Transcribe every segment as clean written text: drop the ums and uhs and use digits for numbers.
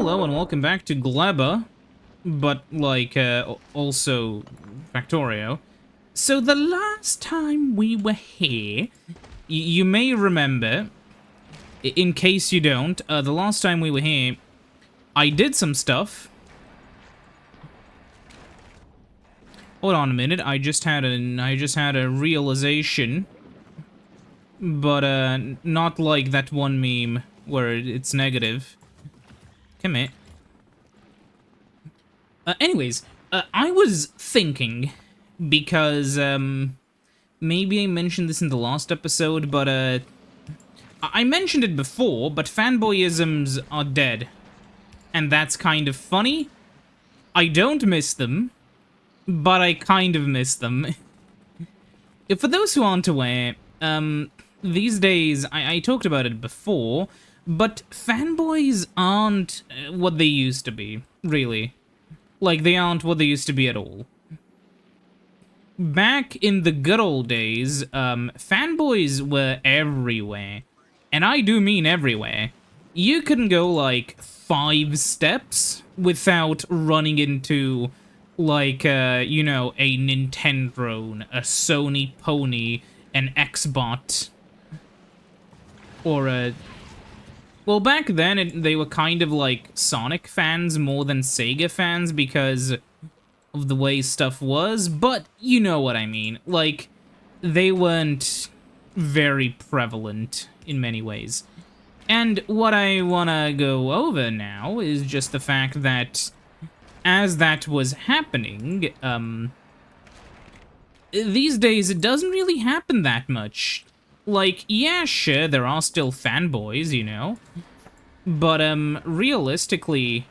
hello and welcome back to Gleba, but like, also Factorio. So the last time we were here, you may remember, in case you don't, the last time we were here, I did some stuff. Hold on a minute, I just had a realization, but not like that one meme where it's negative. Come here. Anyways, I was thinking, because, maybe I mentioned this in the last episode, but, I mentioned it before, but fanboyisms are dead. And that's kind of funny. I don't miss them, but I kind of miss them. For those who aren't aware, these days, I talked about it before, but fanboys aren't what they used to be, really. Like, they aren't what they used to be at all. Back in the good old days, fanboys were everywhere. And I do mean everywhere. You couldn't go, like, 5 steps without running into, like, you know, a Nintendo, a Sony Pony, an Xbot, or a... Well, back then, they were kind of like Sonic fans more than Sega fans because of the way stuff was, but you know what I mean. Like, they weren't very prevalent in many ways. And what I want to go over now is just the fact that as that was happening, these days it doesn't really happen that much. Like, yeah, sure, there are still fanboys, you know, but, realistically,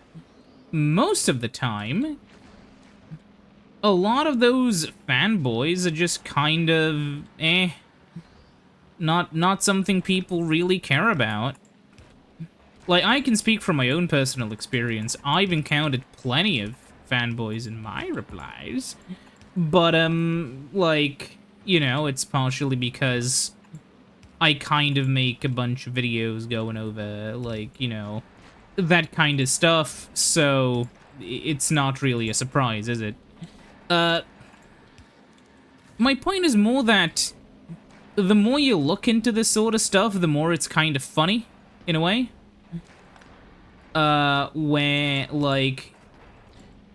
most of the time, a lot of those fanboys are just kind of, not something people really care about. Like, I can speak from my own personal experience. I've encountered plenty of fanboys in my replies, but, like, you know, it's partially because I kind of make a bunch of videos going over, like, you know, that kind of stuff, so it's not really a surprise, is it? My point is more that the more you look into this sort of stuff, the more it's kind of funny, in a way. Where, like,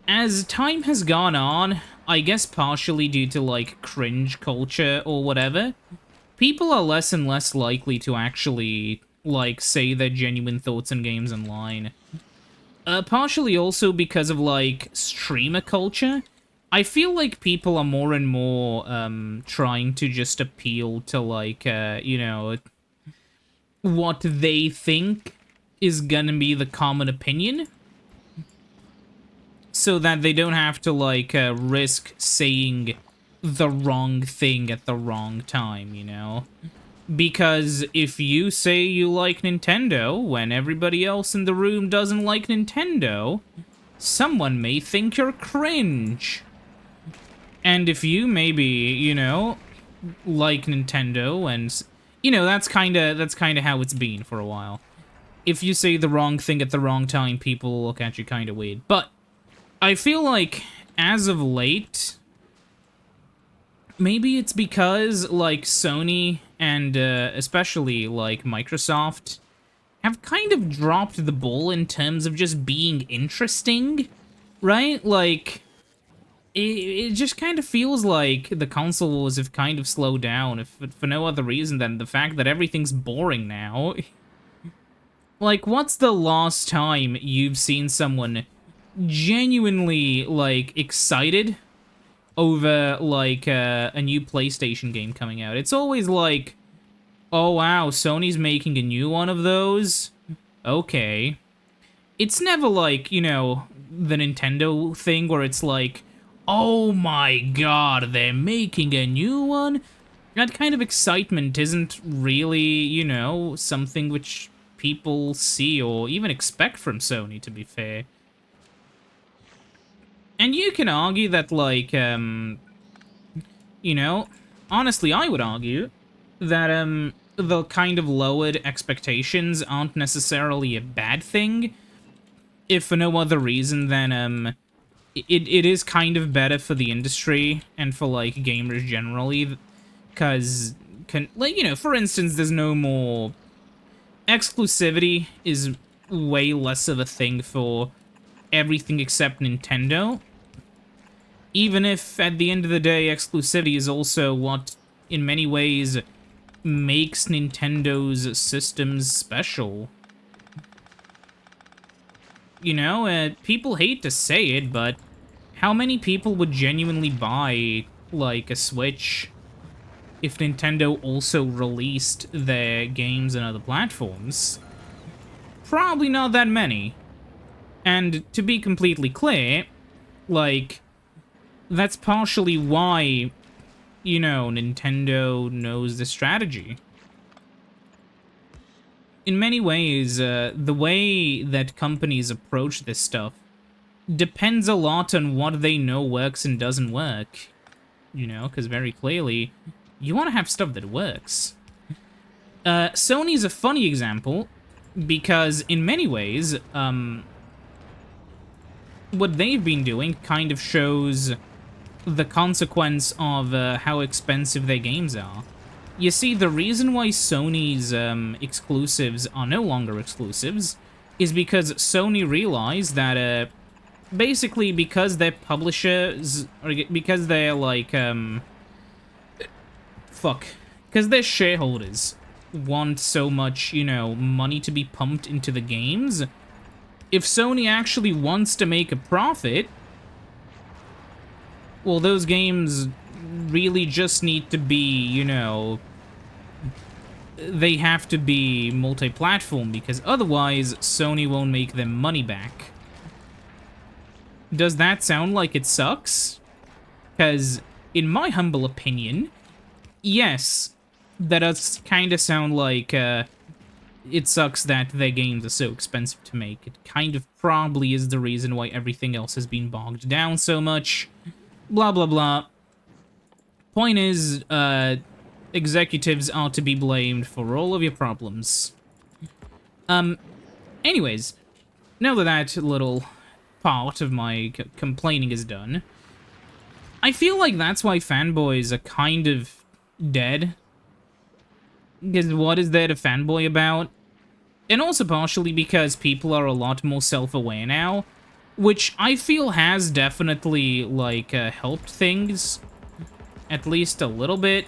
as time has gone on, I guess partially due to, like, cringe culture or whatever, people are less and less likely to actually, like, say their genuine thoughts on games online. Partially also because of, like, streamer culture. I feel like people are more and more, trying to just appeal to, like, you know, what they think is gonna be the common opinion. So that they don't have to, like, risk saying the wrong thing at the wrong time, you know? Because if you say you like Nintendo when everybody else in the room doesn't like Nintendo, someone may think you're cringe. And if you maybe, you know, like Nintendo and, you know, that's kind of how it's been for a while. If you say the wrong thing at the wrong time, people look at you kind of weird. But I feel like as of late, maybe it's because, like, Sony and especially, like, Microsoft have kind of dropped the ball in terms of just being interesting, right? Like, it just kind of feels like the console wars have kind of slowed down, if for no other reason than the fact that everything's boring now. Like, what's the last time you've seen someone genuinely, like, excited over, like, a new PlayStation game coming out? It's always like, oh wow, Sony's making a new one of those? Okay. It's never like, you know, the Nintendo thing where it's like, oh my god, they're making a new one? That kind of excitement isn't really, you know, something which people see or even expect from Sony, to be fair. And you can argue that, like, you know, honestly, I would argue that, the kind of lowered expectations aren't necessarily a bad thing. if for no other reason than, it is kind of better for the industry and for, like, gamers generally, because, like, you know, for instance, there's no more... Exclusivity is way less of a thing for everything except Nintendo. Even if, at the end of the day, exclusivity is also what, in many ways, makes Nintendo's systems special. You know, people hate to say it, but how many people would genuinely buy, like, a Switch if Nintendo also released their games on other platforms? Probably not that many. And to be completely clear, like, that's partially why, you know, Nintendo knows the strategy. In many ways, the way that companies approach this stuff depends a lot on what they know works and doesn't work. You know, because very clearly, you want to have stuff that works. Sony's a funny example, because in many ways, what they've been doing kind of shows the consequence of how expensive their games are. You see, the reason why Sony's exclusives are no longer exclusives is because Sony realized that, basically because their publishers, or because they're like, because their shareholders want so much, you know, money to be pumped into the games, if Sony actually wants to make a profit, well, those games really just need to be, you know, they have to be multi-platform, because otherwise Sony won't make them money back. Does that sound like it sucks? Because, in my humble opinion, yes, that does kind of sound like, it sucks that their games are so expensive to make. It kind of probably is the reason why everything else has been bogged down so much. Blah, blah, blah. Point is, executives are to be blamed for all of your problems. Anyways, now that that little part of my complaining is done, I feel like that's why fanboys are kind of dead. Because what is there to fanboy about? And also partially because people are a lot more self-aware now, which I feel has definitely, like, helped things. At least a little bit.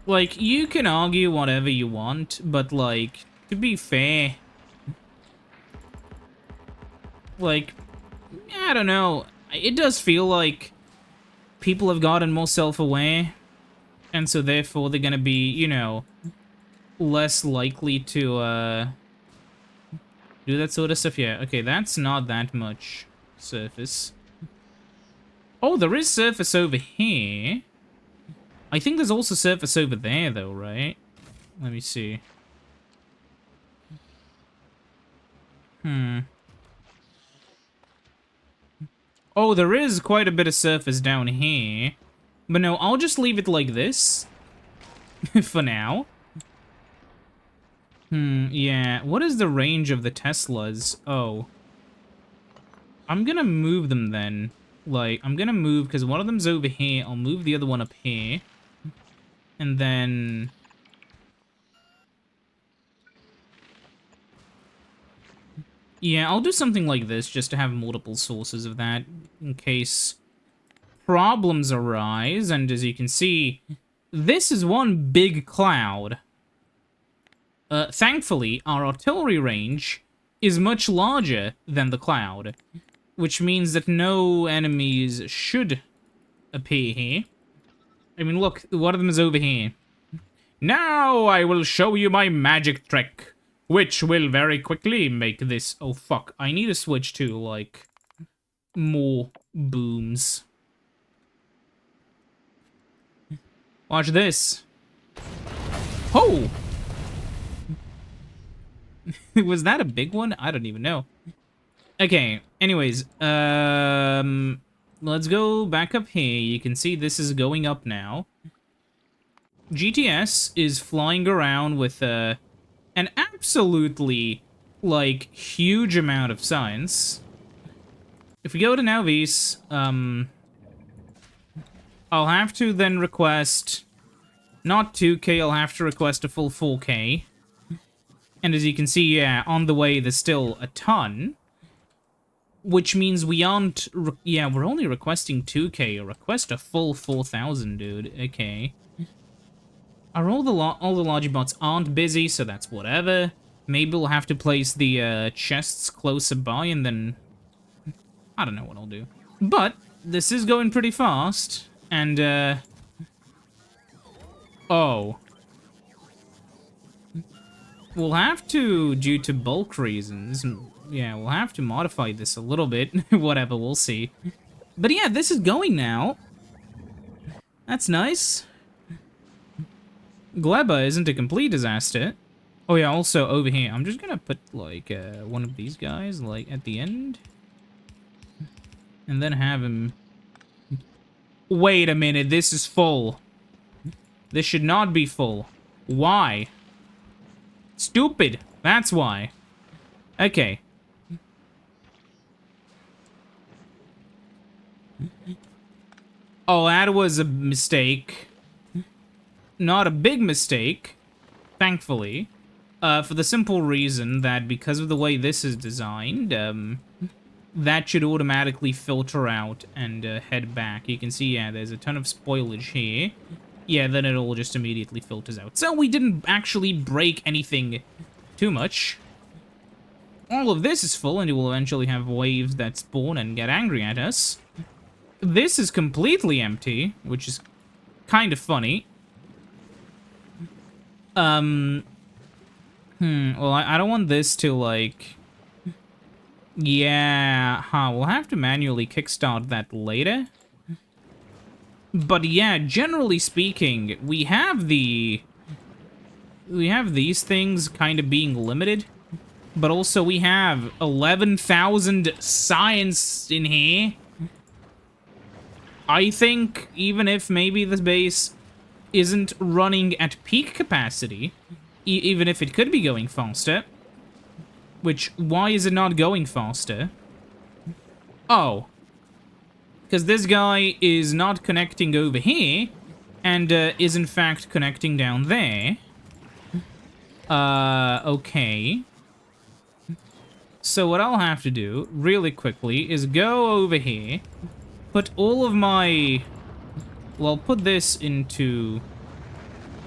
Like, you can argue whatever you want, but, like, to be fair, like, I don't know, it does feel like people have gotten more self-aware, and so therefore they're gonna be, you know, less likely to, do that sort of stuff. Yeah, okay, that's not that much surface. Oh, there is surface over here. I think there's also surface over there, though, right? Let me see. Oh, there is quite a bit of surface down here. But no, I'll just leave it like this. For now. Yeah. What is the range of the Teslas? Oh. I'm gonna move them then. Like, I'm gonna move, because one of them's over here. I'll move the other one up here. And then... yeah, I'll do something like this, just to have multiple sources of that, in case problems arise. And as you can see, this is one big cloud. Thankfully, our artillery range is much larger than the cloud, which means that no enemies should appear here. I mean, look, one of them is over here. Now I will show you my magic trick, which will very quickly make this... oh, fuck. I need to switch to, like, more booms. Watch this. Oh! Was that a big one? I don't even know. Okay, anyways, let's go back up here. You can see this is going up now. GTS is flying around with an absolutely, like, huge amount of science. If we go to Navis, I'll have to then request not 2K, I'll have to request a full 4K. And as you can see, yeah, on the way there's still a ton. Which means we aren't... yeah, we're only requesting 2K. Request a full 4,000, dude. Okay. Are all the larger bots aren't busy, so that's whatever. Maybe we'll have to place the chests closer by, and then... I don't know what I'll do. But, this is going pretty fast, and, oh. We'll have to, due to bulk reasons, yeah, we'll have to modify this a little bit. Whatever, we'll see. But yeah, this is going now. That's nice. Gleba isn't a complete disaster. Oh yeah, also over here, I'm just gonna put, like, one of these guys, like, at the end. And then have him... Wait a minute, this is full. This should not be full. Why? Stupid. That's why. Okay. Oh, that was a mistake. Not a big mistake, thankfully. For the simple reason that because of the way this is designed, that should automatically filter out and head back. You can see, yeah, there's a ton of spoilage here. Yeah, then it all just immediately filters out. So we didn't actually break anything too much. All of this is full, and you will eventually have waves that spawn and get angry at us. This is completely empty, which is kind of funny. Well, I don't want this to, like... Yeah, we'll have to manually kickstart that later. But yeah, generally speaking, we have these things kind of being limited. But also we have 11,000 science in here. I think even if maybe the base isn't running at peak capacity, even if it could be going faster, which, why is it not going faster? Oh. Because this guy is not connecting over here, and is in fact connecting down there. Okay. So what I'll have to do, really quickly, is go over here, put all of my... Well, put this into...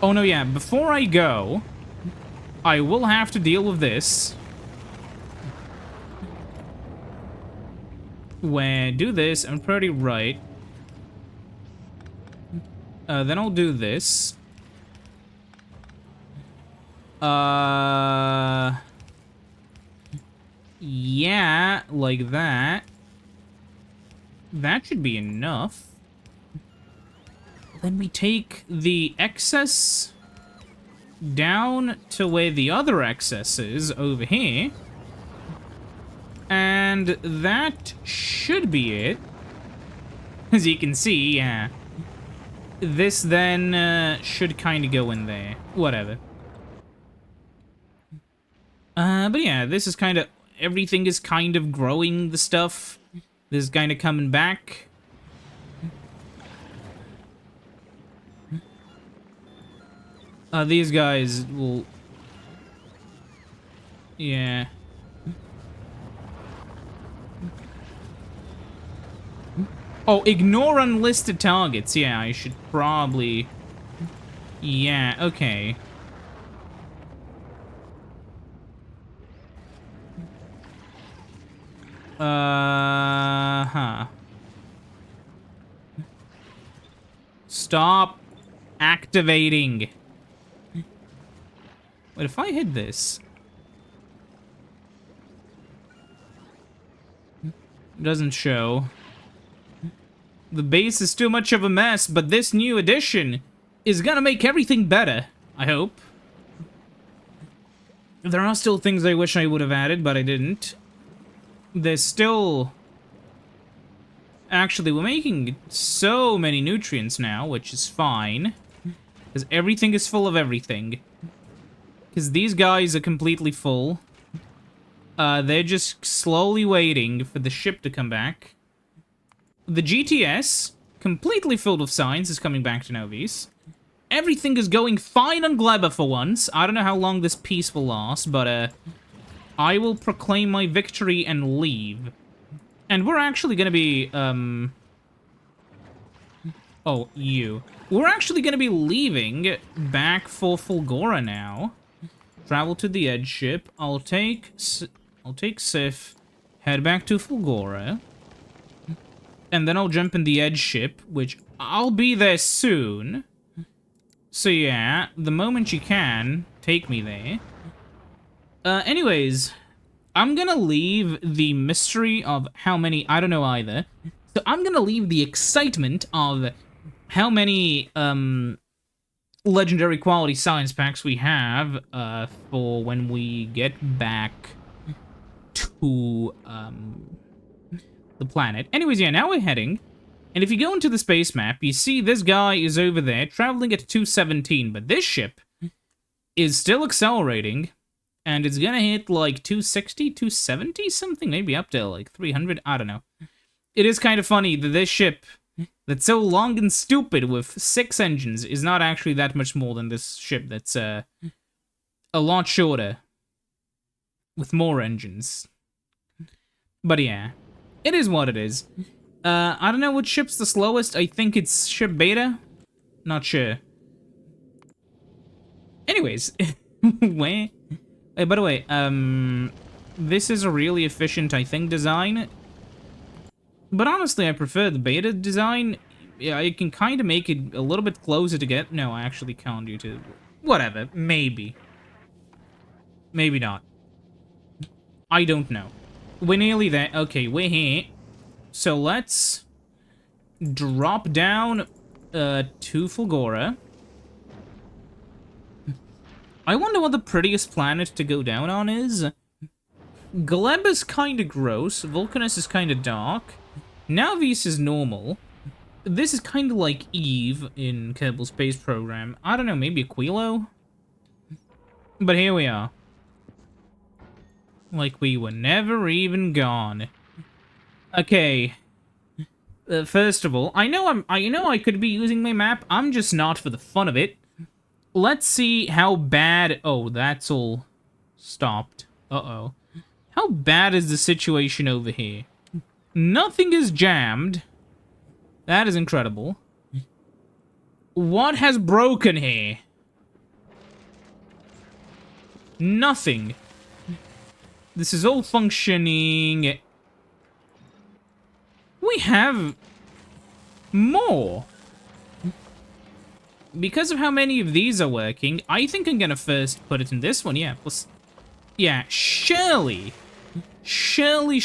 Oh no, yeah, before I go, I will have to deal with this. When do this, I'm pretty right. Then I'll do this. Yeah, like that. That should be enough. Then we take the excess down to where the other excess is, over here. And that should be it. As you can see, yeah. This then should kind of go in there. Whatever. But yeah, this is kind of... Everything is kind of growing the stuff. This is kind of coming back. These guys will... Yeah. Oh, ignore unlisted targets. Yeah, I should probably... Yeah, okay. Stop activating. Wait, if I hit this... It doesn't show. The base is too much of a mess, but this new addition is gonna make everything better, I hope. There are still things I wish I would have added, but I didn't. There's still... Actually, we're making so many nutrients now, which is fine. Because everything is full of everything. Because these guys are completely full. They're just slowly waiting for the ship to come back. The GTS, completely filled with signs, is coming back to Novis. Everything is going fine on Gleba for once. I don't know how long this peace will last, but I will proclaim my victory and leave. And we're actually gonna be, oh, you. We're actually gonna be leaving back for Fulgora now. Travel to the Edge ship. I'll take Sif, head back to Fulgora. And then I'll jump in the Edge ship, which I'll be there soon. So yeah, the moment you can, take me there. Anyways, I'm gonna leave the mystery of how many, I don't know either. So I'm gonna leave the excitement of how many, legendary quality science packs we have, for when we get back to, the planet. Anyways, yeah, now we're heading. And if you go into the space map, you see this guy is over there, traveling at 217, but this ship is still accelerating, and it's gonna hit, like, 260, 270 something? Maybe up to, like, 300? I don't know. It is kind of funny that this ship, that's so long and stupid with 6 engines, is not actually that much more than this ship that's, a lot shorter, with more engines. But yeah, it is what it is. I don't know which ship's the slowest. I think it's ship Beta. Not sure. Anyways, where? Hey, by the way, this is a really efficient, I think, design. But honestly, I prefer the Beta design. Yeah, I can kind of make it a little bit closer to get... No, I actually can't due to... Whatever, maybe. Maybe not. I don't know. We're nearly there. Okay, we're here. So let's drop down to Fulgora. I wonder what the prettiest planet to go down on is. Gleba's kind of gross. Vulcanus is kind of dark. Navis is normal. This is kind of like Eve in Kerbal Space Program. I don't know, maybe Aquilo? But here we are. Like we were never even gone. Okay. First of all, I know I could be using my map. I'm just not for the fun of it. Let's see how bad... Oh, that's all stopped. Uh-oh. How bad is the situation over here? Nothing is jammed. That is incredible. What has broken here? Nothing. This is all functioning. We have more. Because of how many of these are working, I think I'm gonna first put it in this one. Yeah, plus, yeah, surely. Surely.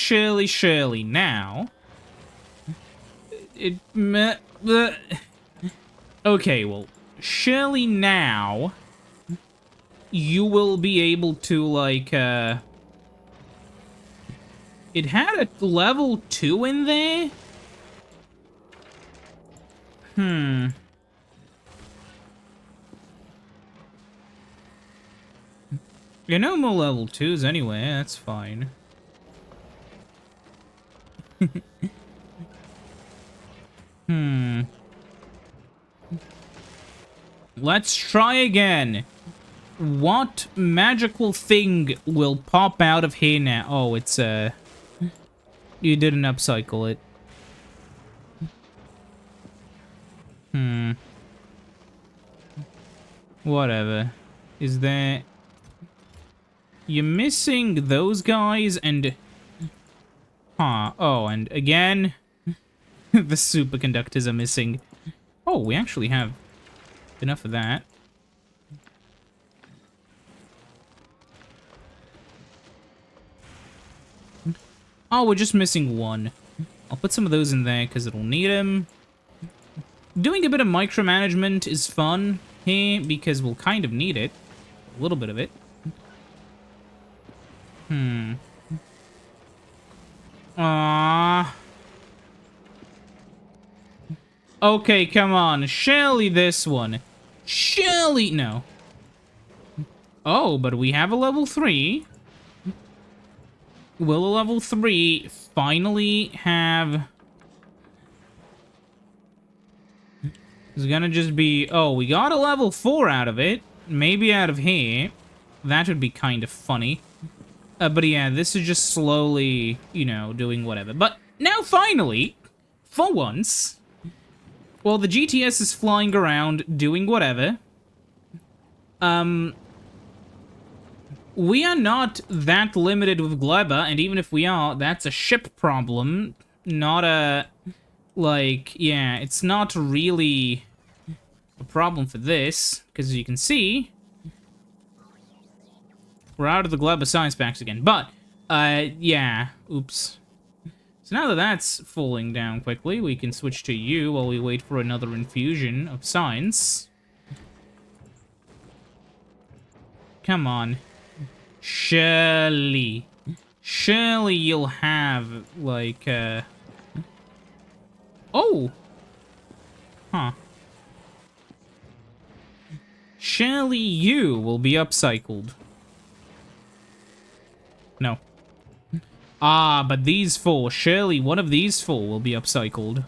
Now. Okay, well, surely now you will be able to, like, it had a level 2 in there? You know more level 2s anyway, that's fine. Let's try again. What magical thing will pop out of here now? Oh, it's, you didn't upcycle it. Whatever. Is there... You're missing those guys and... Huh. Oh, and again... the superconductors are missing. Oh, we actually have enough of that. Oh, we're just missing one. I'll put some of those in there because it'll need them. Doing a bit of micromanagement is fun here because we'll kind of need it. A little bit of it. Okay, come on. Surely this one. Surely, no. Oh, but we have a level 3. Will a level 3 finally have... It's gonna just be... Oh, we got a level 4 out of it. Maybe out of here. That would be kind of funny. But yeah, this is just slowly, you know, doing whatever. But now finally, for once, while the GTS is flying around doing whatever, we are not that limited with Gleba, and even if we are, that's a ship problem, not a, like, yeah, it's not really a problem for this, because as you can see, we're out of the Gleba science packs again. But, yeah, oops. So now that that's falling down quickly, we can switch to you while we wait for another infusion of science. Come on. Surely you'll have, like, oh! Huh. Surely you will be upcycled. No. Ah, but these 4, surely one of these 4 will be upcycled.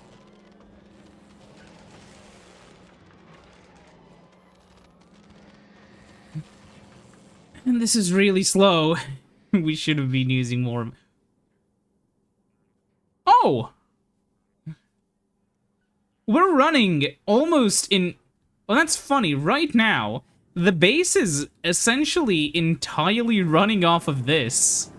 And this is really slow. We should have been using more. Oh! We're running almost in... Well, that's funny. Right now, the base is essentially entirely running off of this.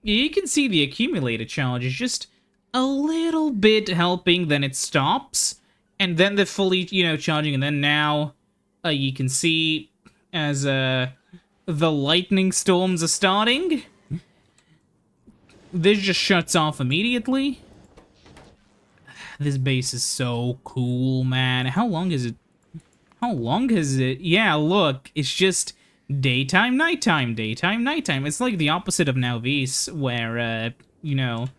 You can see the accumulator charge is just a little bit helping, then it stops. And then they're fully, you know, charging, and then now... you can see as the lightning storms are starting, this just shuts off immediately. This base is so cool, man. How long is it? How long is it? Yeah, look, it's just daytime, nighttime, daytime, nighttime. It's like the opposite of Nauvis, where, you know,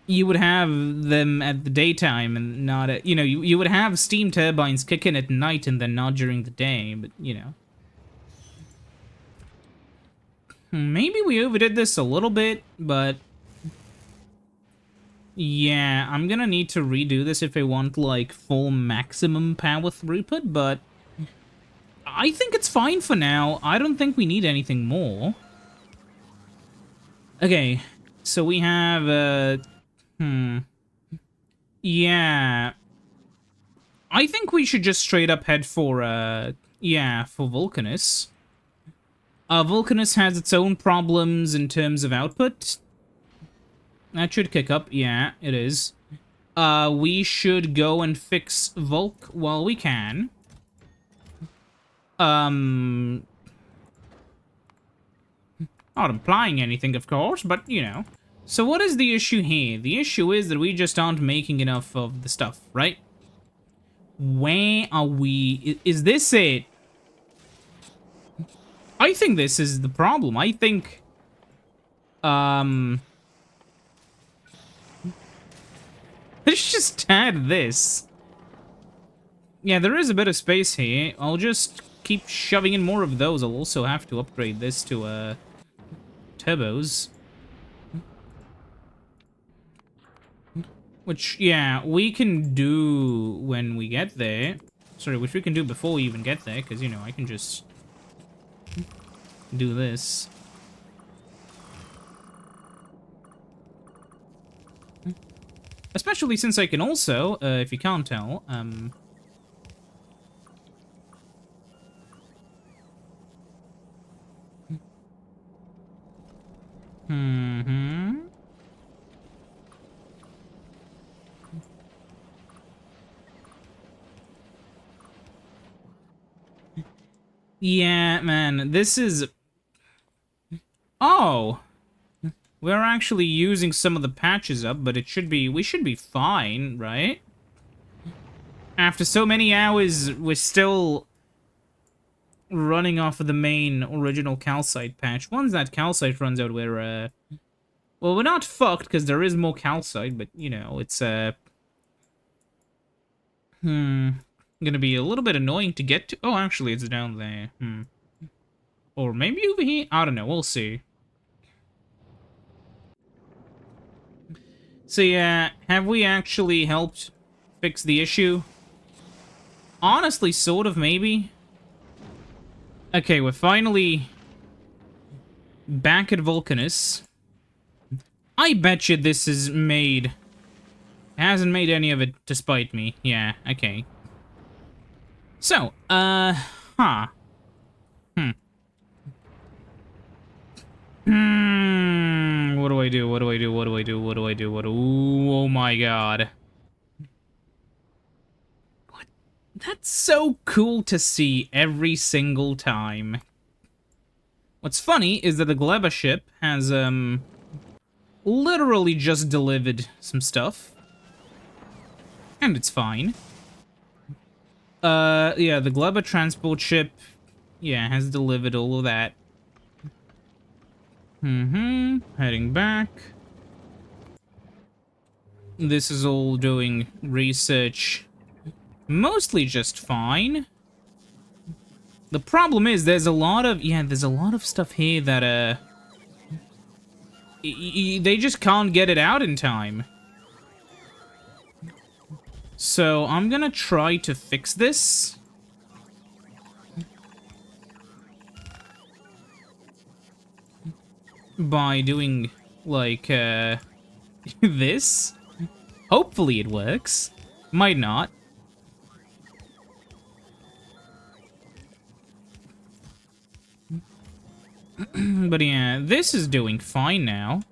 you would have them at the daytime and not at, you know, you would have steam turbines kicking at night and then not during the day, but, you know. Maybe we overdid this a little bit, but... Yeah, I'm gonna need to redo this if I want, like, full maximum power throughput, but... I think it's fine for now. I don't think we need anything more. Okay, so we have, yeah. I think we should just straight up head for, yeah, for Vulcanus. Vulcanus has its own problems in terms of output. That should kick up. Yeah, it is. We should go and fix Vulc while we can. Not implying anything, of course, but, you know. So what is the issue here? The issue is that we just aren't making enough of the stuff, right? Where are we? Is this it? I think this is the problem. I think... Let's just add this. Yeah, there is a bit of space here. I'll just keep shoving in more of those. I'll also have to upgrade this to, turbos. Which, yeah, we can do when we get there. Sorry, which we can do before we even get there, because, you know, I can just do this. Especially since I can also, if you can't tell, Yeah, man, this is... Oh! We're actually using some of the patches up, but it should be... We should be fine, right? After so many hours, we're still running off of the main original calcite patch. Once that calcite runs out, we're, well, we're not fucked, because there is more calcite, but, you know, it's, Gonna be a little bit annoying to get to. Oh, actually, it's down there. Or maybe over here? I don't know. We'll see. So yeah, have we actually helped fix the issue? Honestly, sort of, maybe. Okay, we're finally back at Vulcanus. I bet you this is made. Hasn't made any of it to spite me. Yeah, okay. So, huh. What do I do? What do I do? What do I do? What do I do? Ooh, oh my god. What? That's so cool to see every single time. What's funny is that the Gleba ship has, literally just delivered some stuff. And it's fine. Yeah, the Gleba transport ship, yeah, has delivered all of that. Heading back. This is all doing research. Mostly just fine. The problem is there's a lot of, there's a lot of stuff here that, they just can't get it out in time. So I'm gonna try to fix this. By doing, like, this. Hopefully it works. Might not. But yeah, this is doing fine now.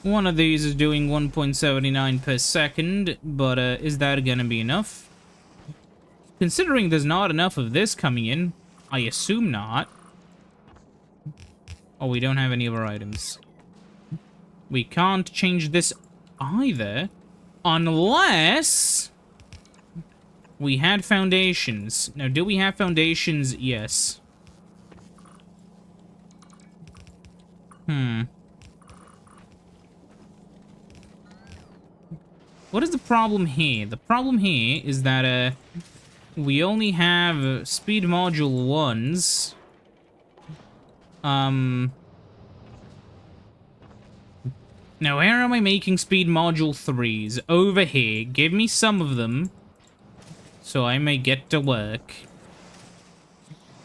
One of these is doing 1.79 per second, but is that gonna be enough? Considering there's not enough of this coming in, I assume not. Oh, we don't have any of our items. We can't change this either, unless we had foundations. Now, do we have foundations? Yes. What is the problem here? The problem here is that, we only have speed module 1s. Now, where am I making speed module 3s? Over here. Give me some of them, so I may get to work.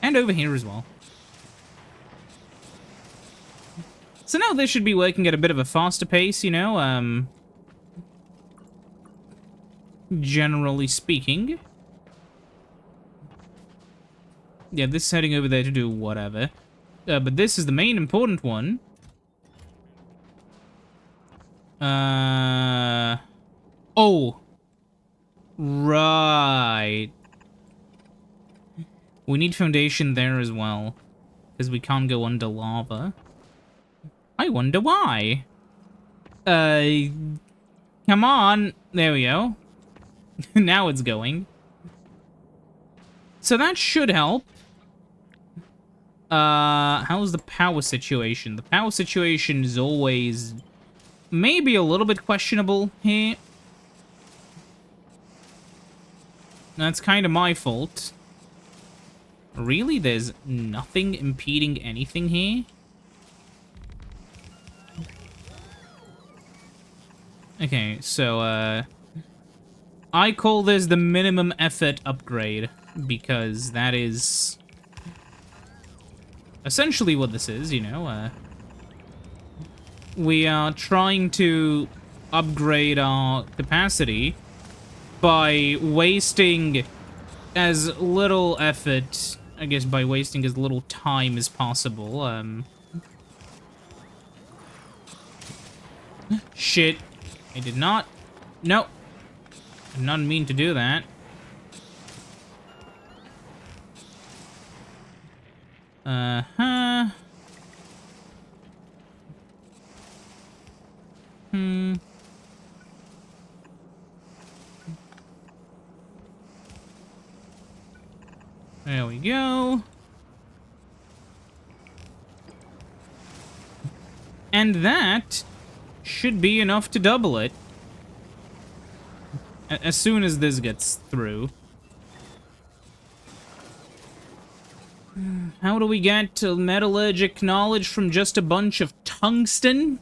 And over here as well. So now this should be working at a bit of a faster pace, you know, generally speaking. Yeah, this is heading over there to do whatever. But this is the main important one. Oh. Right. We need foundation there as well. Because we can't go under lava. I wonder why. Come on. There we go. Now it's going. So that should help. How's the power situation? The power situation is always maybe a little bit questionable here. That's kind of my fault. Really? There's nothing impeding anything here? Okay, so, I call this the minimum effort upgrade, because that is essentially what this is, you know. We are trying to upgrade our capacity by wasting as little effort, I guess by wasting as little time as possible. Shit. I did not. No. I did not mean to do that. Uh-huh. There we go. And that should be enough to double it. As soon as this gets through. How do we get metallurgic knowledge from just a bunch of tungsten?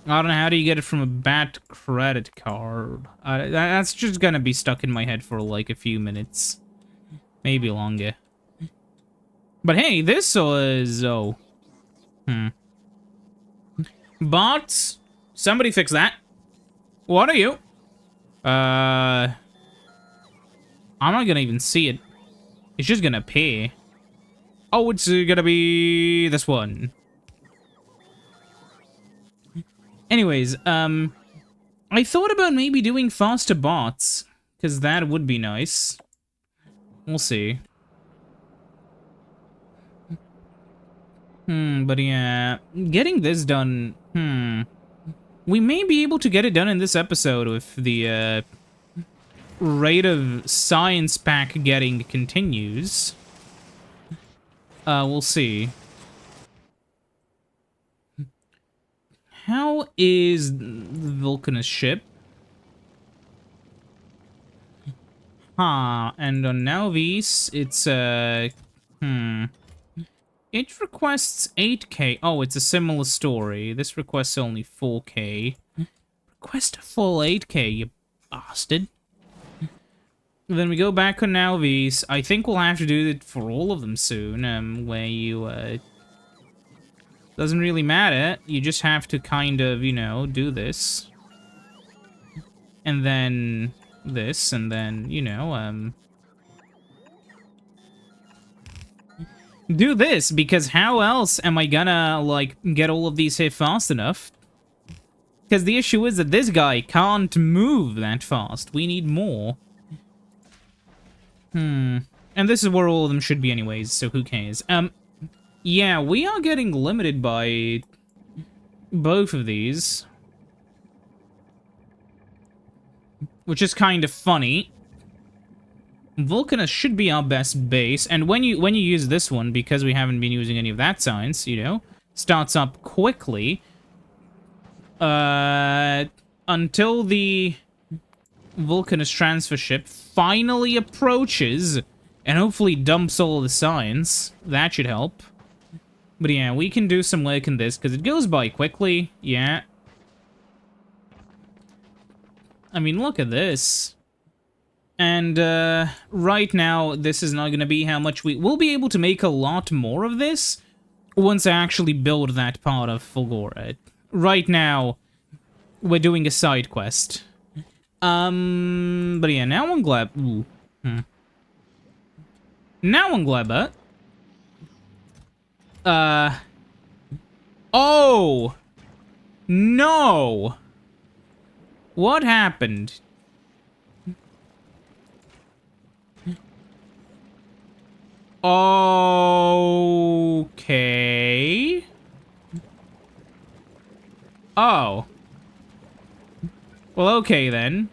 I don't know, how do you get it from a bat credit card? That's just gonna be stuck in my head for like a few minutes. Maybe longer. But hey, this was... oh. Bots? Somebody fix that. What are you? I'm not gonna even see it. It's just gonna appear. Oh, it's gonna be this one. Anyways, I thought about maybe doing faster bots, because that would be nice. We'll see. But yeah, getting this done, we may be able to get it done in this episode if the, rate of science pack getting continues. We'll see. How is the Vulcanus ship? And on Nauvis, it's, it requests 8K. Oh, it's a similar story. This requests only 4K. Request a full 8K, you bastard. Then we go back on Nauvis. I think we'll have to do it for all of them soon, where you, doesn't really matter. You just have to kind of, you know, do this. And then this, and then, you know, do this, because how else am I gonna, like, get all of these here fast enough? Because the issue is that this guy can't move that fast. We need more. And this is where all of them should be anyways, so who cares? Yeah, we are getting limited by both of these. Which is kind of funny. Vulcanus should be our best base, and when you use this one, because we haven't been using any of that science, you know, starts up quickly. Until the Vulcanus transfer ship finally approaches and hopefully dumps all the science. That should help. But yeah, we can do some work in this, because it goes by quickly. Yeah. I mean, look at this. And, right now, this is not going to be how much we'll be able to make a lot more of this once I actually build that part of Fulgora. Right now, we're doing a side quest. But yeah, now on Gleb... ooh. Now on Gleba... oh! No! What happened? Okay... oh. Well, okay then.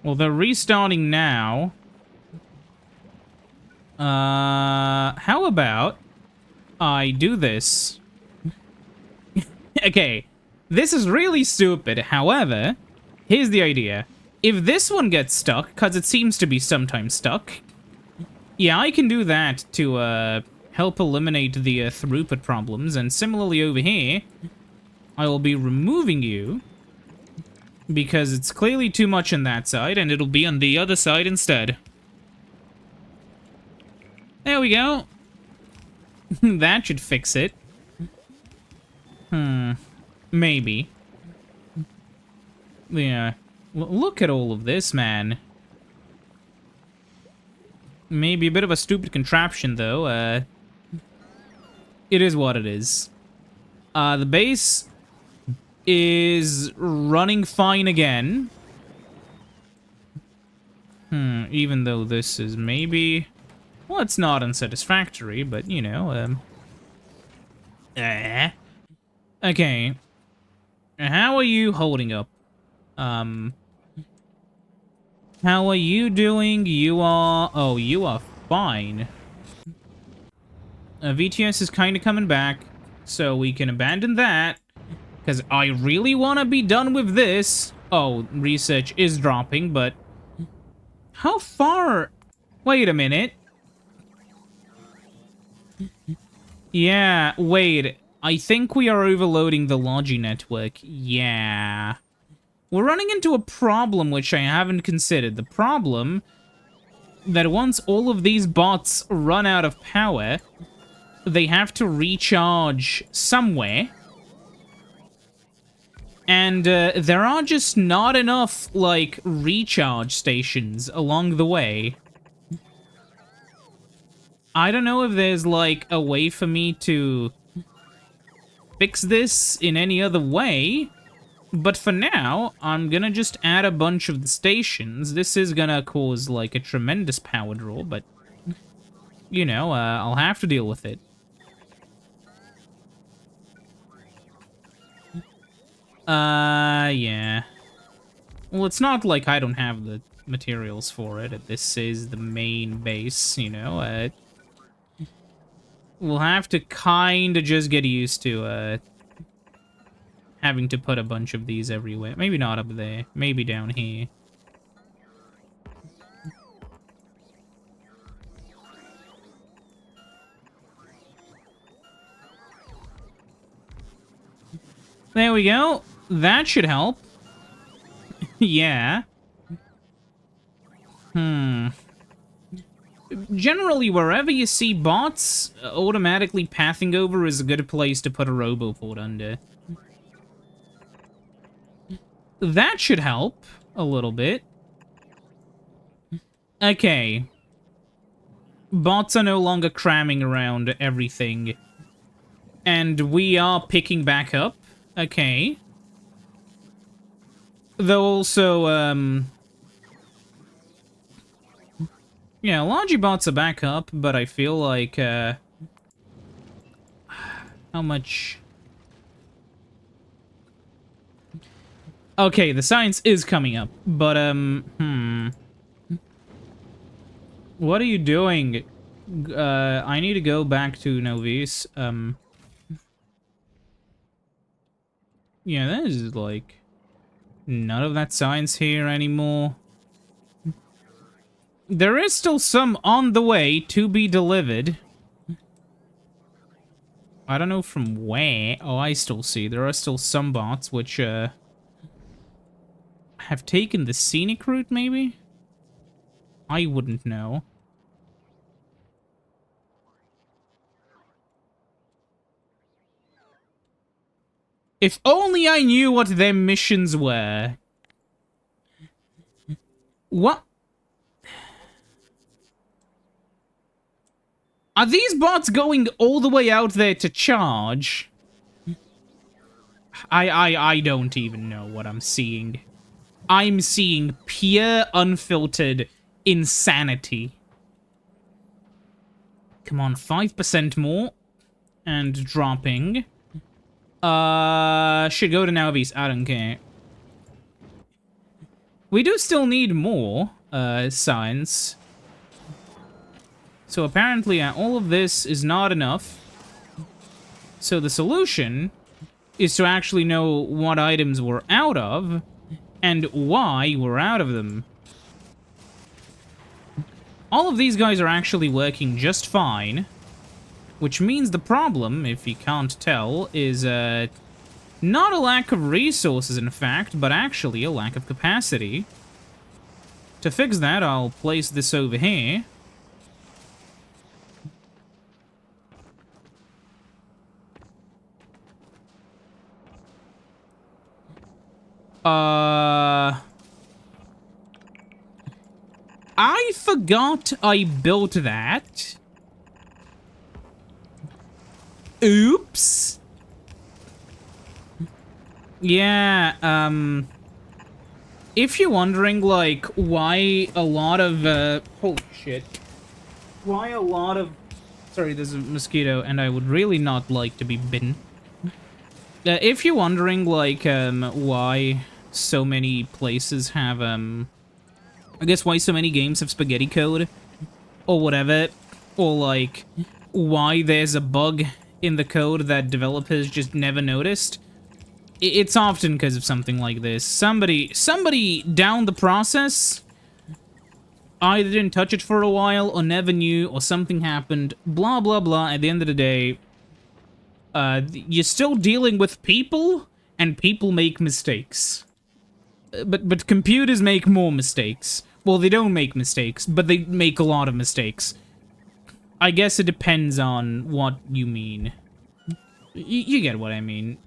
Well, they're restarting now. How about I do this? Okay, this is really stupid. However, here's the idea. If this one gets stuck, because it seems to be sometimes stuck, yeah, I can do that to, help eliminate the throughput problems, and similarly over here, I will be removing you, because it's clearly too much on that side, and it'll be on the other side instead. There we go. That should fix it. Maybe. Yeah. Look at all of this, man. Maybe a bit of a stupid contraption, though. It is what it is. The base is running fine again. Even though this is maybe... well, it's not unsatisfactory, but, you know, okay. How are you holding up? How are you doing? You are... Oh, you are fine. VTS is kind of coming back, so we can abandon that. Because I really want to be done with this. Oh, research is dropping, but... How far... Wait a minute. Yeah, wait. I think we are overloading the Logi network. Yeah. We're running into a problem which I haven't considered. The problem that once all of these bots run out of power, they have to recharge somewhere. And there are just not enough, like, recharge stations along the way. I don't know if there's, like, a way for me to fix this in any other way. But for now, I'm gonna just add a bunch of the stations. This is gonna cause, like, a tremendous power draw, but, you know, I'll have to deal with it. Yeah. Well, it's not like I don't have the materials for it. This is the main base, you know. We'll have to kinda just get used to, having to put a bunch of these everywhere. Maybe not up there. Maybe down here. There we go. That should help. Yeah. Generally, wherever you see bots, automatically pathing over is a good place to put a Roboport under. That should help a little bit. Okay. Bots are no longer cramming around everything. And we are picking back up. Okay. Though also, yeah, Logibots are back up, but I feel like, how much... Okay, the science is coming up, but, What are you doing? I need to go back to Novice, Yeah, that is, like, none of that science here anymore. There is still some on the way to be delivered. I don't know from where. Oh, I still see. There are still some bots which, have taken the scenic route, maybe? I wouldn't know. If only I knew what their missions were. What? Are these bots going all the way out there to charge? I don't even know what I'm seeing. I'm seeing pure, unfiltered insanity. Come on, 5% more. And dropping. Should go to Navis. I don't care. We do still need more, science. So apparently all of this is not enough. So the solution is to actually know what items we're out of and why we're out of them. All of these guys are actually working just fine. Which means the problem, if you can't tell, is not a lack of resources, in fact, but actually a lack of capacity. To fix that, I'll place this over here. I forgot I built that. Oops. Yeah, if you're wondering, like, why a lot of, holy shit. Why a lot of... Sorry, there's a mosquito, and I would really not like to be bitten. If you're wondering, like, why so many places have, I guess why so many games have spaghetti code, or whatever, or like, why there's a bug in the code that developers just never noticed. It's often because of something like this. Somebody down the process either didn't touch it for a while, or never knew, or something happened, blah blah blah. At the end of the day, you're still dealing with people, and people make mistakes. But computers make more mistakes. Well, they don't make mistakes, but they make a lot of mistakes. I guess it depends on what you mean. You get what I mean.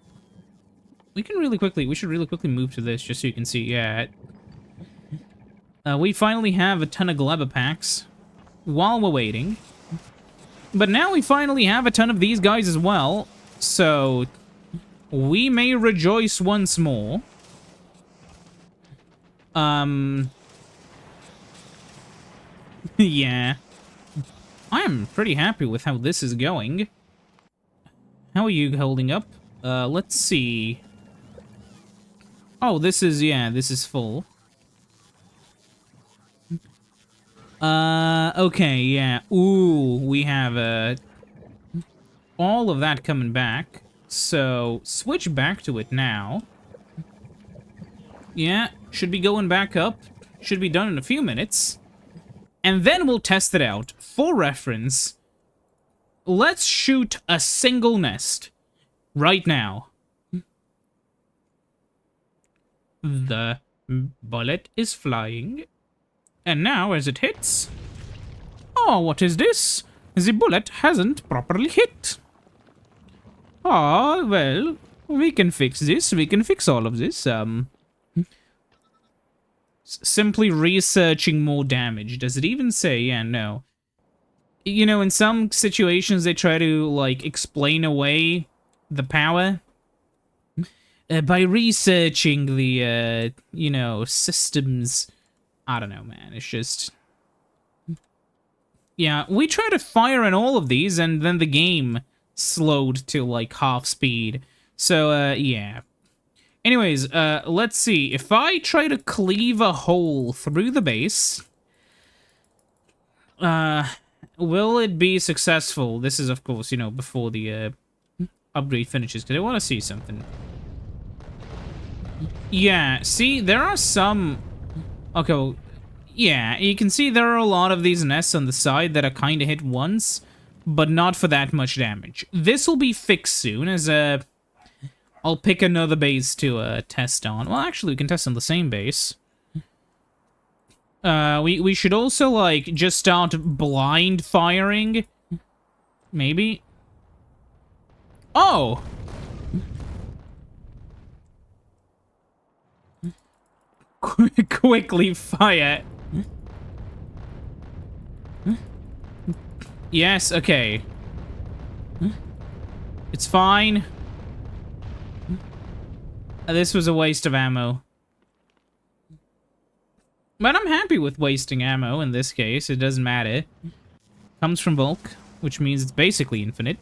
We should really quickly move to this just so you can see, yeah. We finally have a ton of Gleba packs while we're waiting. But now we finally have a ton of these guys as well, so we may rejoice once more. Yeah. I'm pretty happy with how this is going. How are you holding up? Let's see. Oh, this is full. Okay, yeah. Ooh, we have, all of that coming back. So, switch back to it now. Yeah, should be going back up. Should be done in a few minutes. And then we'll test it out. For reference, let's shoot a single nest. Right now. The bullet is flying. And now, as it hits... Oh, what is this? The bullet hasn't properly hit. Ah, well, we can fix this. We can fix all of this. Simply researching more damage. Does it even say? Yeah, no. You know, in some situations, they try to, like, explain away the power by researching the, you know, systems. I don't know, man. It's just... Yeah, we tried to fire in all of these, and then the game slowed to, like, half speed. So, yeah. Anyways, let's see. If I try to cleave a hole through the base... will it be successful? This is, of course, you know, before the, upgrade finishes, because I want to see something. Yeah, see, there are some... Okay, well, yeah, you can see there are a lot of these nests on the side that are kind of hit once, but not for that much damage. This will be fixed soon, as, I'll pick another base to, test on. Well, actually, we can test on the same base. We should also, like, just start blind firing. Maybe? Oh! Quickly fire. Yes, okay. It's fine. This was a waste of ammo. But I'm happy with wasting ammo in this case. It doesn't matter. Comes from bulk, which means it's basically infinite.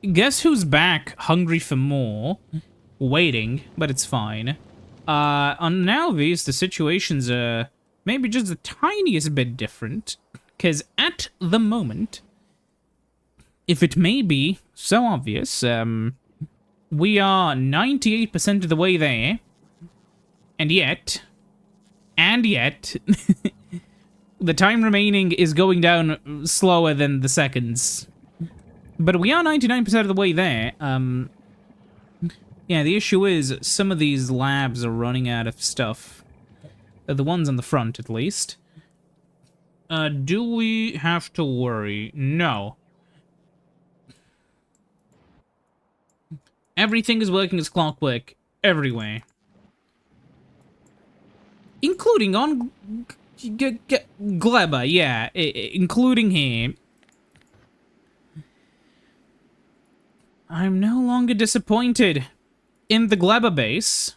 Guess who's back, hungry for more? Waiting, but it's fine. On Nalvis, the situation's, maybe just the tiniest bit different. Because at the moment, if it may be so obvious, we are 98% of the way there. And yet, the time remaining is going down slower than the seconds. But we are 99% of the way there. Yeah, the issue is some of these labs are running out of stuff. The ones on the front, at least. Do we have to worry? No. Everything is working as clockwork everywhere. Including on Gleba, yeah, including him. I'm no longer disappointed in the Gleba base,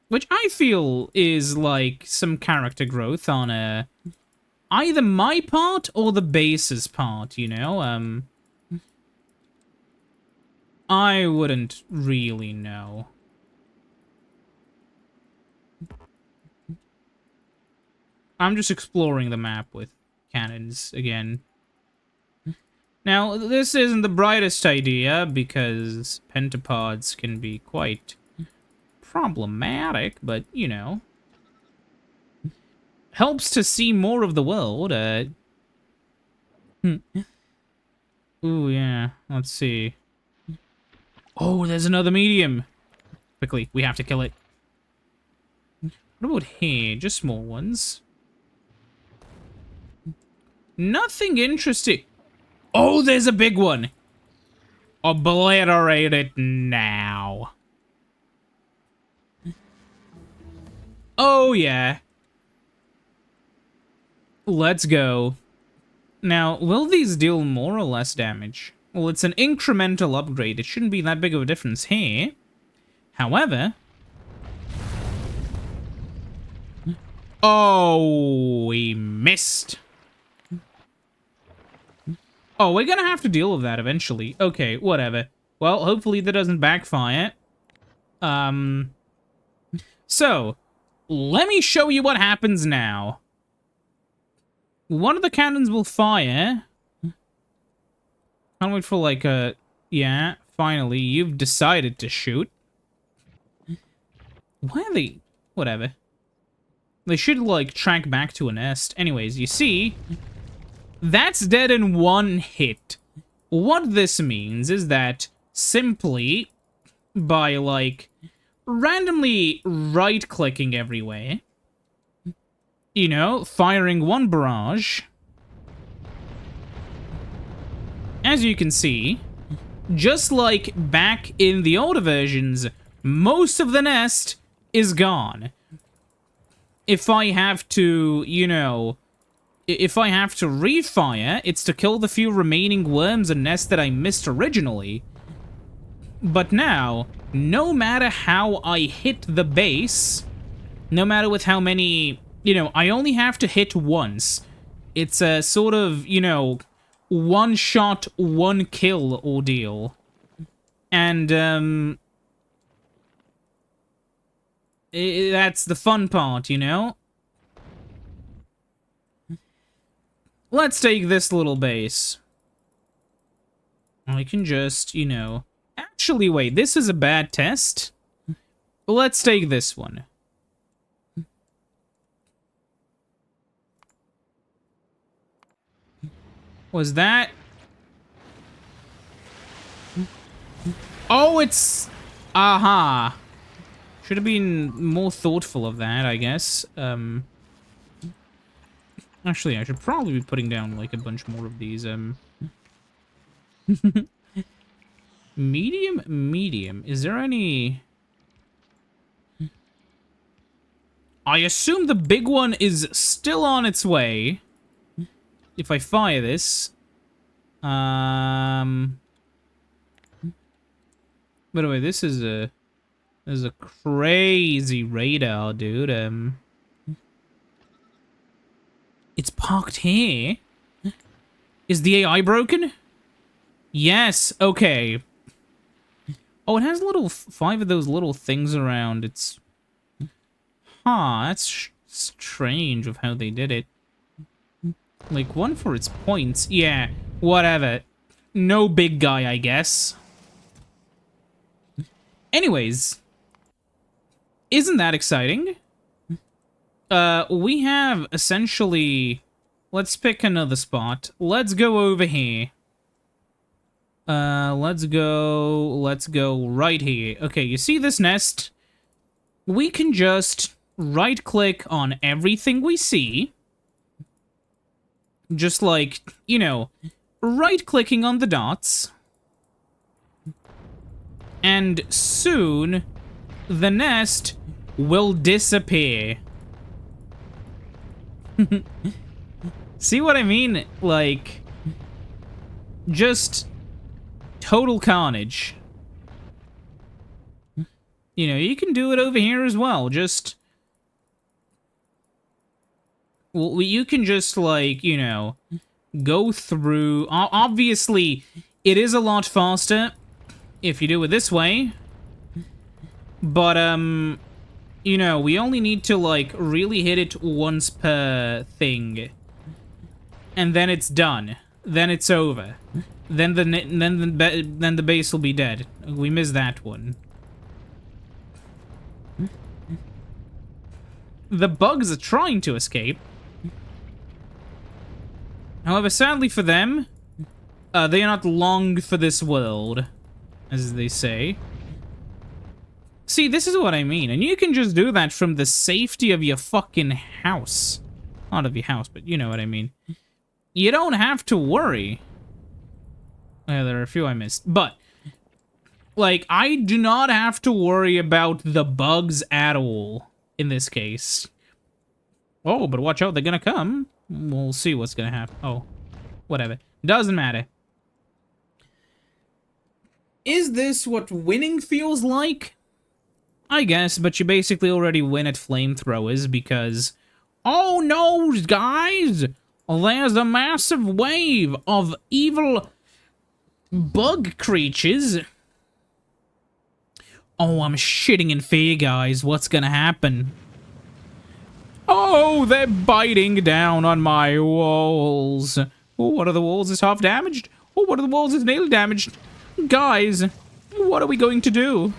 which I feel is like some character growth on either my part or the base's part, you know? I wouldn't really know. I'm just exploring the map with cannons again. Now, this isn't the brightest idea, because pentapods can be quite problematic, but, you know. Helps to see more of the world. Ooh, yeah. Let's see. Oh, there's another medium. Quickly, we have to kill it. What about here? Just small ones. Nothing interesting. Oh, there's a big one. Obliterate it now. Oh, yeah. Let's go. Now, will these deal more or less damage? Well, it's an incremental upgrade. It shouldn't be that big of a difference here. However... Oh, we missed. Oh, we're gonna have to deal with that eventually. Okay, whatever. Well, hopefully that doesn't backfire. So, let me show you what happens now. One of the cannons will fire. Can't wait for like a... Yeah, finally, you've decided to shoot. Why are they... Whatever. They should, like, track back to a nest. Anyways, you see... That's dead in one hit. What this means is that simply by, like, randomly right-clicking everywhere, you know, firing one barrage, as you can see, just like back in the older versions, most of the nest is gone. If I have to, you know... If I have to refire, it's to kill the few remaining worms and nests that I missed originally. But now, no matter how I hit the base, no matter with how many, you know, I only have to hit once. It's a sort of, you know, one shot, one kill ordeal. And, that's the fun part, you know? Let's take this little base. I can just, you know... Actually, wait, this is a bad test. Let's take this one. Was that... Oh, it's... Aha. Should have been more thoughtful of that, I guess. Actually, I should probably be putting down, like, a bunch more of these, Medium? Medium. Is there any... I assume the big one is still on its way. If I fire this. By the way, this is a... This is a crazy radar, dude, It's parked here? Is the AI broken? Yes, okay. Oh, it has little 5 of those little things around. It's... Huh, that's strange of how they did it. Like, one for its points. Yeah, whatever. No big guy, I guess. Anyways. Isn't that exciting? We have essentially... Let's pick another spot. Let's go over here. Let's go right here. Okay, you see this nest? We can just right-click on everything we see. Just like, you know, right-clicking on the dots. And soon, the nest will disappear. See what I mean? Like, just total carnage. You know, you can do it over here as well. Just... Well, you can just, like, you know, go through... Obviously, it is a lot faster if you do it this way. But, You know, we only need to, like, really hit it once per thing. And then it's done. Then it's over. Then the base will be dead. We missed that one. The bugs are trying to escape. However, sadly for them, they are not long for this world, as they say. See, this is what I mean, and you can just do that from the safety of your fucking house. Not of your house, but you know what I mean. You don't have to worry. There are a few I missed, but, like, I do not have to worry about the bugs at all in this case. Oh, but watch out, they're gonna come. We'll see what's gonna happen. Oh, whatever. Doesn't matter. Is this what winning feels like? I guess, but you basically already win at flamethrowers because... Oh no, guys! There's a massive wave of evil bug creatures. Oh, I'm shitting in fear, guys. What's gonna happen? Oh, they're biting down on my walls. Oh, one of the walls is half damaged. Oh, one of the walls is nearly damaged. Guys, what are we going to do?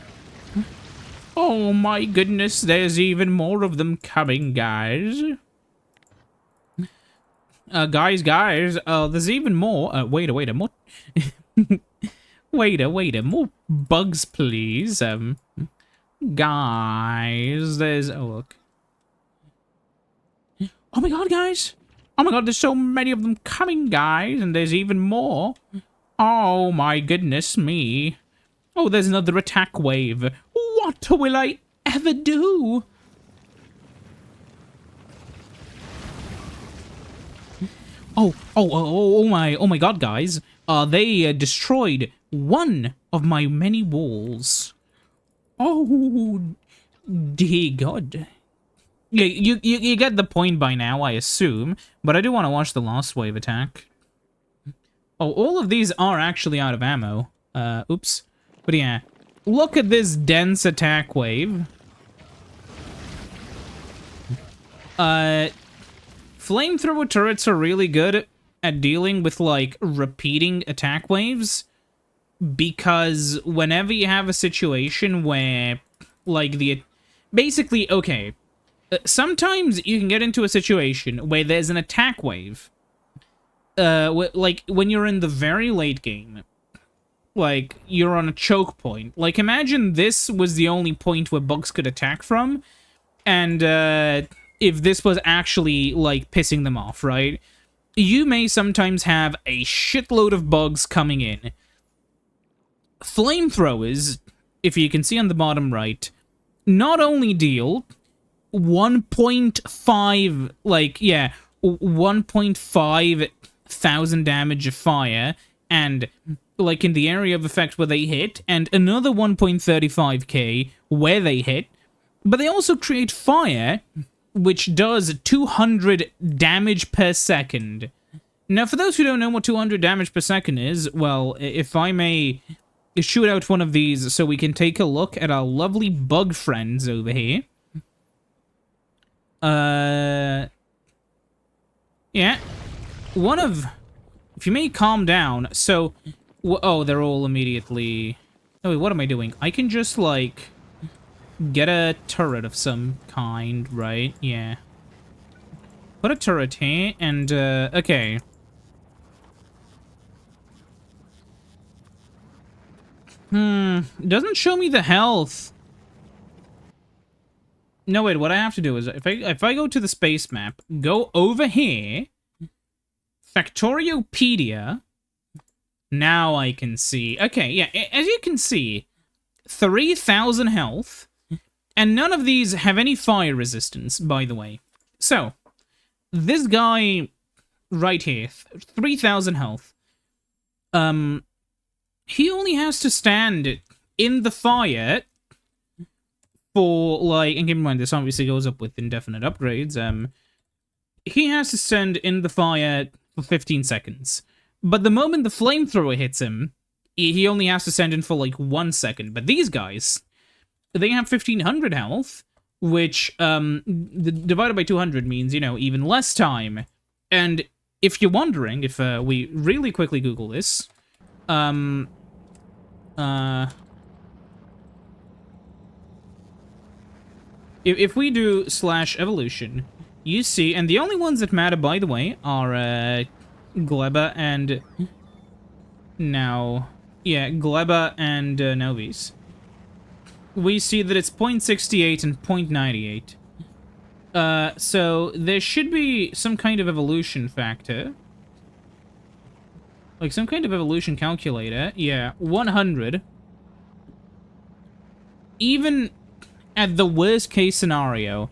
Oh my goodness, there's even more of them coming, guys. Guys, there's even more. Wait, more... wait, more bugs, please. Guys, there's... Oh, look. Oh my god, guys. Oh my god, there's so many of them coming, guys, and there's even more. Oh my goodness me. Oh, there's another attack wave. What will I ever do? Oh my god, guys. They destroyed one of my many walls. Oh, dear god. Yeah, you get the point by now, I assume, but I do want to watch the last wave attack. Oh, all of these are actually out of ammo. Oops. But yeah, look at this dense attack wave. Flamethrower turrets are really good at dealing with, like, repeating attack waves, because whenever you have a situation where, like, basically, okay, sometimes you can get into a situation where there's an attack wave, like, when you're in the very late game, like, you're on a choke point. Like, imagine this was the only point where bugs could attack from, and, if this was actually, like, pissing them off, right? You may sometimes have a shitload of bugs coming in. Flamethrowers, if you can see on the bottom right, not only deal 1.5, like, yeah, 1.5 thousand damage of fire, and, like, in the area of effect where they hit, and another 1.35k where they hit, but they also create fire, which does 200 damage per second. Now, for those who don't know what 200 damage per second is, well, if I may shoot out one of these so we can take a look at our lovely bug friends over here. Yeah. One of... If you may calm down, so... Oh, they're all immediately... Oh, wait, what am I doing? I can just, like... get a turret of some kind, right? Yeah. Put a turret here, and, okay. It doesn't show me the health. No, wait, what I have to do is, if I go to the space map, go over here, Factoriopedia, now I can see. Okay, yeah, as you can see, 3,000 health, and none of these have any fire resistance, by the way. So, this guy right here, 3,000 health, he only has to stand in the fire for, like, and keep in mind, this obviously goes up with indefinite upgrades, he has to stand in the fire for 15 seconds. But the moment the flamethrower hits him, he only has to stand in for, like, 1 second. But these guys, they have 1,500 health. which, divided by 200 means, you know, even less time. And if you're wondering, if we really quickly Google this, if we do /evolution, you see, and the only ones that matter, by the way, are Gleba and now, yeah, Gleba and Novis. We see that it's 0.68 and 0.98. So there should be some kind of evolution factor. Like some kind of evolution calculator. Yeah, 100. Even at the worst case scenario,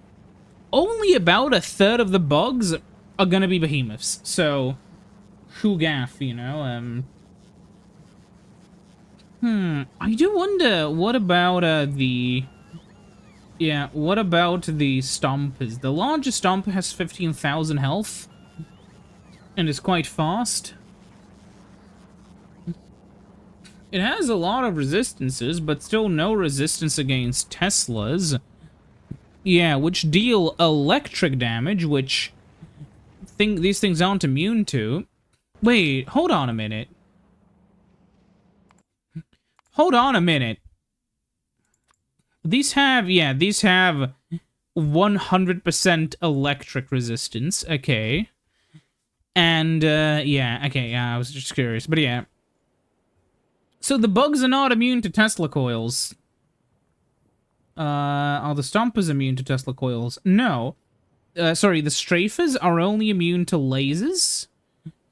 only about a third of the bugs are gonna be behemoths. So, who gaff, you know? I do wonder, what about the... Yeah, what about the Stompers? The largest Stomper has 15,000 health, and is quite fast. It has a lot of resistances, but still no resistance against Teslas. Yeah, which deal electric damage, which these things aren't immune to. Wait, hold on a minute. Hold on a minute. These have 100% electric resistance, okay. And, yeah, okay, I was just curious, but yeah. So the bugs are not immune to Tesla coils. Are the Stompers immune to Tesla coils? No. Sorry, the Strafers are only immune to lasers,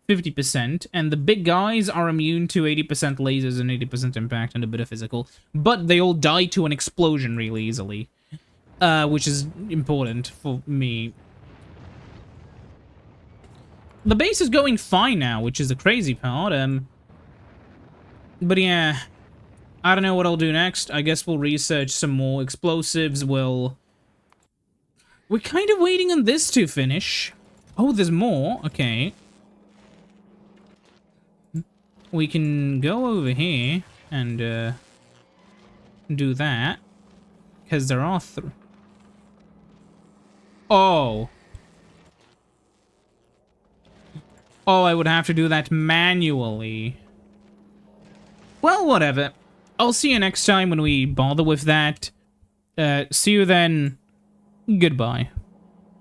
50%, and the big guys are immune to 80% lasers and 80% impact and a bit of physical. But they all die to an explosion really easily, which is important for me. The base is going fine now, which is the crazy part. But yeah, I don't know what I'll do next. I guess we'll research some more explosives. We're kind of waiting on this to finish. Oh, there's more. Okay. We can go over here and do that. Because there are three. Oh. Oh, I would have to do that manually. Well, whatever. I'll see you next time when we bother with that. See you then. Goodbye.